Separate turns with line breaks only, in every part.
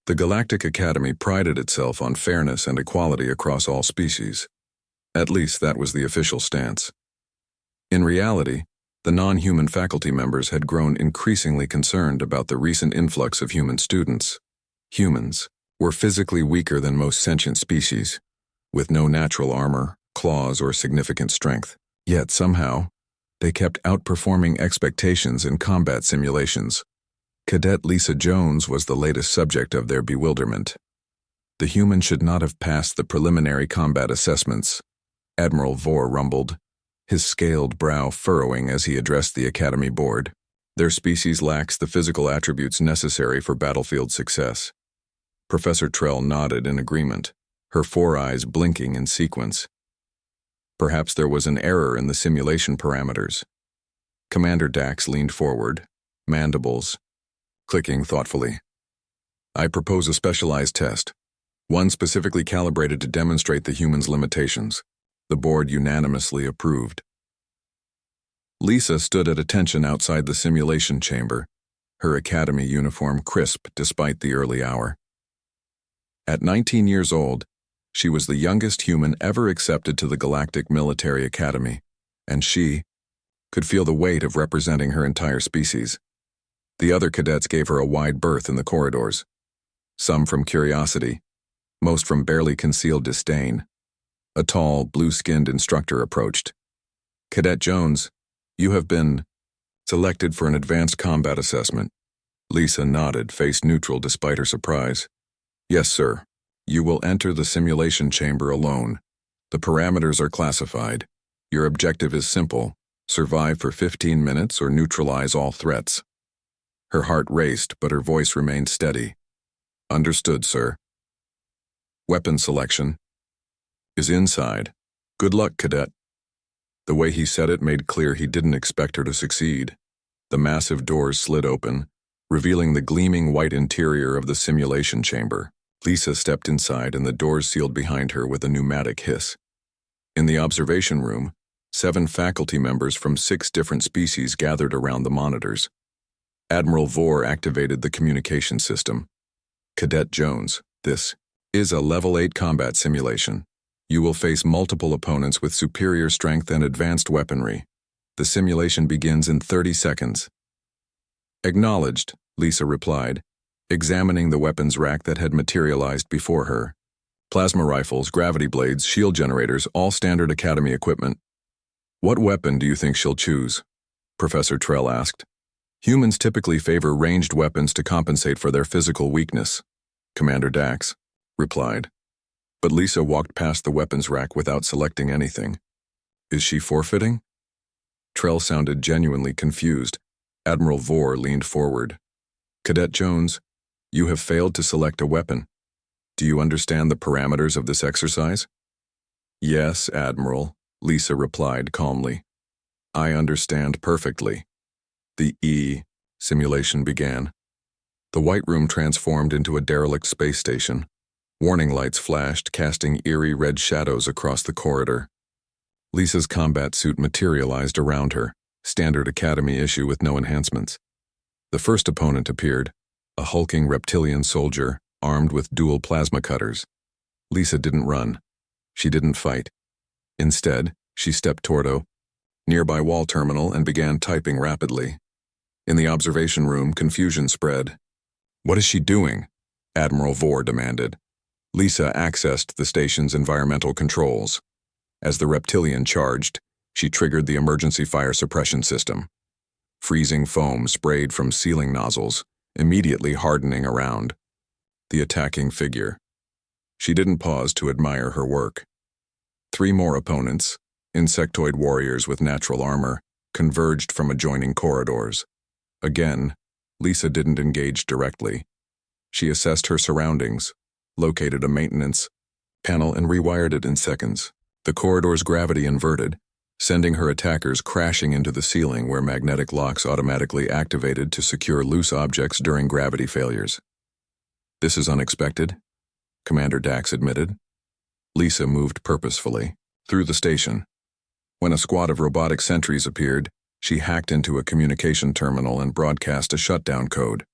The Galactic Academy prided itself on fairness and equality across all species. At least that was the official stance. In reality, the non-human faculty members had grown increasingly concerned about the recent influx of human students. Humans were physically weaker than most sentient species, with no natural armor, claws, or significant strength. Yet somehow, they kept outperforming expectations in combat simulations. Cadet Lisa Jones was the latest subject of their bewilderment. The human should not have passed the preliminary combat assessments, Admiral Vore rumbled, his scaled brow furrowing as he addressed the Academy board. Their species lacks the physical attributes necessary for battlefield success. Professor Trell nodded in agreement, her four eyes blinking in sequence. Perhaps there was an error in the simulation parameters. Commander Dax leaned forward, mandibles clicking thoughtfully. I propose a specialized test, one specifically calibrated to demonstrate the human's limitations. The board unanimously approved. Lisa stood at attention outside the simulation chamber, her academy uniform crisp despite the early hour. At 19 years old, she was the youngest human ever accepted to the Galactic Military Academy, and she could feel the weight of representing her entire species. The other cadets gave her a wide berth in the corridors, some from curiosity, most from barely concealed disdain. A tall, blue-skinned instructor approached. Cadet Jones, you have been selected for an advanced combat assessment. Lisa nodded, face neutral despite her surprise. Yes, sir. You will enter the simulation chamber alone. The parameters are classified. Your objective is simple: survive for 15 minutes or neutralize all threats. Her heart raced, but her voice remained steady. Understood, sir. Weapon selection is inside. Good luck, Cadet. The way he said it made clear he didn't expect her to succeed. The massive doors slid open, revealing the gleaming white interior of the simulation chamber. Lisa stepped inside and the doors sealed behind her with a pneumatic hiss. In the observation room, 7 faculty members from 6 different species gathered around the monitors. Admiral Vore activated the communication system. Cadet Jones, this is a Level 8 combat simulation. You will face multiple opponents with superior strength and advanced weaponry. The simulation begins in 30 seconds. Acknowledged, Lisa replied, examining the weapons rack that had materialized before her. Plasma rifles, gravity blades, shield generators, all standard Academy equipment. What weapon do you think she'll choose? Professor Trell asked. Humans typically favor ranged weapons to compensate for their physical weakness, Commander Dax replied. But Lisa walked past the weapons rack without selecting anything. Is she forfeiting? Trell sounded genuinely confused. Admiral Vore leaned forward. Cadet Jones, you have failed to select a weapon. Do you understand the parameters of this exercise? Yes, Admiral, Lisa replied calmly. I understand perfectly. The simulation began. The White Room transformed into a derelict space station. Warning lights flashed, casting eerie red shadows across the corridor. Lisa's combat suit materialized around her, standard Academy issue with no enhancements. The first opponent appeared, a hulking reptilian soldier, armed with dual plasma cutters. Lisa didn't run. She didn't fight. Instead, she stepped toward a nearby wall terminal and began typing rapidly. In the observation room, confusion spread. What is she doing? Admiral Vore demanded. Lisa accessed the station's environmental controls. As the reptilian charged, she triggered the emergency fire suppression system. Freezing foam sprayed from ceiling nozzles, immediately hardening around the attacking figure. She didn't pause to admire her work. 3 more opponents, insectoid warriors with natural armor, converged from adjoining corridors. Again, Lisa didn't engage directly. She assessed her surroundings, located a maintenance panel and rewired it in seconds. The corridor's gravity inverted, sending her attackers crashing into the ceiling where magnetic locks automatically activated to secure loose objects during gravity failures. This is unexpected, Commander Dax admitted. Lisa moved purposefully through the station. When a squad of robotic sentries appeared, she hacked into a communication terminal and broadcast a shutdown code.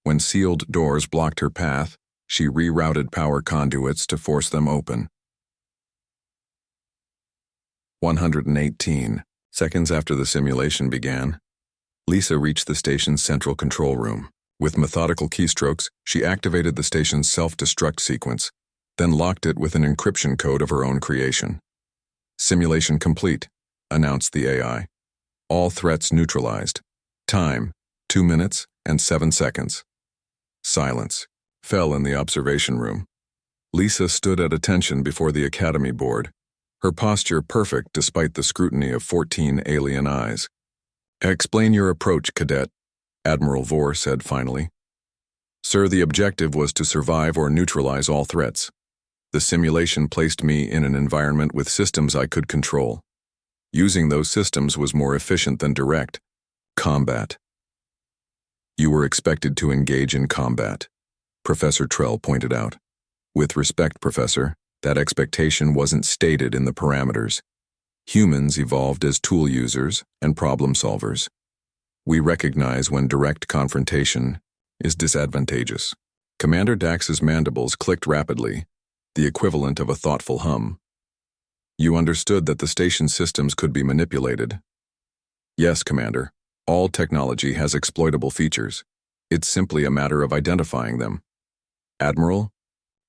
When sealed doors blocked her path, she rerouted power conduits to force them open. 118 seconds after the simulation began, Lisa reached the station's central control room. With methodical keystrokes, she activated the station's self-destruct sequence, then locked it with an encryption code of her own creation. "Simulation complete," announced the AI. "All threats neutralized. Time, 2 minutes and 7 seconds. Silence fell in the observation room. Lisa stood at attention before the Academy board, her posture perfect despite the scrutiny of 14 alien eyes. "Explain your approach, Cadet," Admiral Vore said finally. "Sir, the objective was to survive or neutralize all threats. The simulation placed me in an environment with systems I could control. Using those systems was more efficient than direct combat." "You were expected to engage in combat," Professor Trell pointed out. "With respect, Professor, that expectation wasn't stated in the parameters. Humans evolved as tool users and problem solvers. We recognize when direct confrontation is disadvantageous." Commander Dax's mandibles clicked rapidly, the equivalent of a thoughtful hum. "You understood that the station systems could be manipulated?" "Yes, Commander. All technology has exploitable features. It's simply a matter of identifying them." "Admiral?"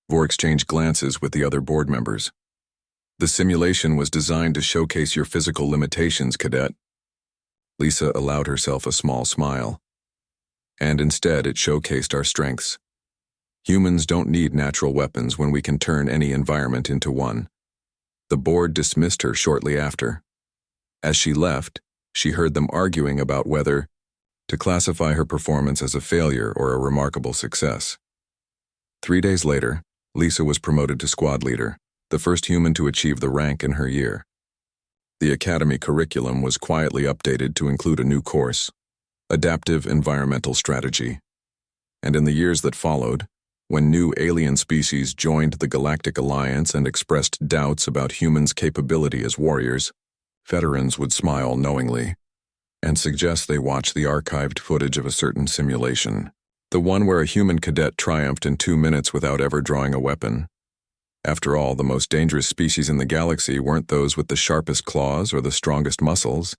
Vore exchanged glances with the other board members. "The simulation was designed to showcase your physical limitations, Cadet." Lisa allowed herself a small smile. "And instead it showcased our strengths. Humans don't need natural weapons when we can turn any environment into one." The board dismissed her shortly after. As she left, she heard them arguing about whether to classify her performance as a failure or a remarkable success. 3 days later, Lisa was promoted to squad leader, the first human to achieve the rank in her year. The Academy curriculum was quietly updated to include a new course, Adaptive Environmental Strategy. And in the years that followed, when new alien species joined the Galactic Alliance and expressed doubts about humans' capability as warriors, veterans would smile knowingly and suggest they watch the archived footage of a certain simulation, the one where a human cadet triumphed in 2 minutes without ever drawing a weapon. After all, the most dangerous species in the galaxy weren't those with the sharpest claws or the strongest muscles.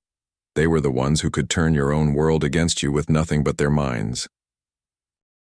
They were the ones who could turn your own world against you with nothing but their minds.